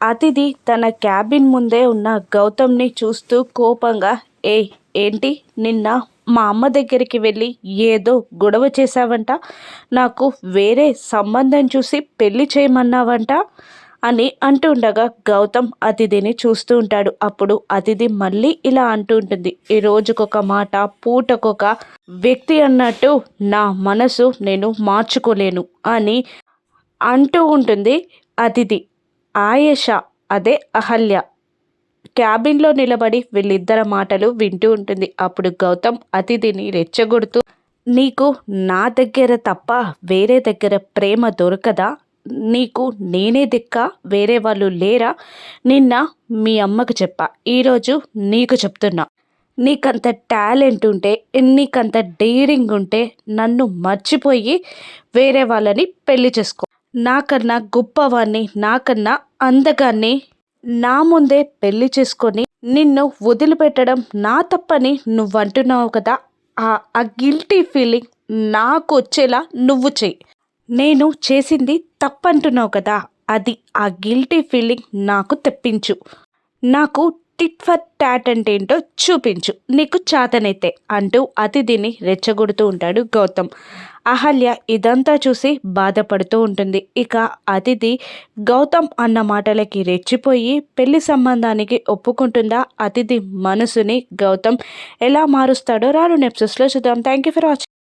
అతిథి తన క్యాబిన్ ముందే ఉన్న గౌతమ్ని చూస్తూ కోపంగా, ఏయ్ ఏంటి నిన్న మా అమ్మ దగ్గరికి వెళ్ళి ఏదో గొడవ చేశావంట, నాకు వేరే సంబంధం చూసి పెళ్లి చేయమన్నావంట అని అంటుండగా గౌతమ్ అతిథిని చూస్తూ ఉంటాడు. అప్పుడు అతిథి మళ్ళీ ఇలా అంటూ ఉంటుంది, ఈ రోజుకొక మాట పూటకొక వ్యక్తి అన్నట్టు నా మనసు నేను మార్చుకోలేను అని అంటూ ఉంటుంది అతిథి. ఆయేష, అదే అహల్య, క్యాబిన్లో నిలబడి వీళ్ళిద్దరి మాటలు వింటూ ఉంటుంది. అప్పుడు గౌతమ్ అతిథిని రెచ్చగొడుతూ, నీకు నా దగ్గర తప్ప వేరే దగ్గర ప్రేమ దొరకదా? నీకు నేనే దిక్క, వేరే వాళ్ళు లేరా? నిన్న మీ అమ్మకు చెప్పా, ఈరోజు నీకు చెప్తున్నా. నీకంత టాలెంట్ ఉంటే, నీకంత డేరింగ్ ఉంటే నన్ను మర్చిపోయి వేరే వాళ్ళని పెళ్లి చేసుకో. నాకన్నా గొప్పవాణ్ణి, నాకన్నా అందగాన్ని నా ముందే పెళ్లి చేసుకొని నిన్ను వదిలిపెట్టడం నా తప్పని నువ్వంటున్నావు కదా, ఆ గిల్టీ ఫీలింగ్ నాకు వచ్చేలా నువ్వు చెయ్యి. నేను చేసింది తప్పంటున్నావు కదా, అది ఆ గిల్టీ ఫీలింగ్ నాకు తెప్పించు. నాకు టిట్ ఫర్ టాట్ అంటే ఏంటో చూపించు, నీకు చాతనైతే అంటూ అతిథిని రెచ్చగొడుతూ ఉంటాడు గౌతమ్. అహల్య ఇదంతా చూసి బాధపడుతూ ఉంటుంది. ఇక అతిథి గౌతమ్ అన్న మాటలకి రెచ్చిపోయి పెళ్లి సంబంధానికి ఒప్పుకుంటుందా? అతిథి మనసుని గౌతమ్ ఎలా మారుస్తాడో రాను ఎపిసోడ్స్లో చూద్దాం. Thank you for watching.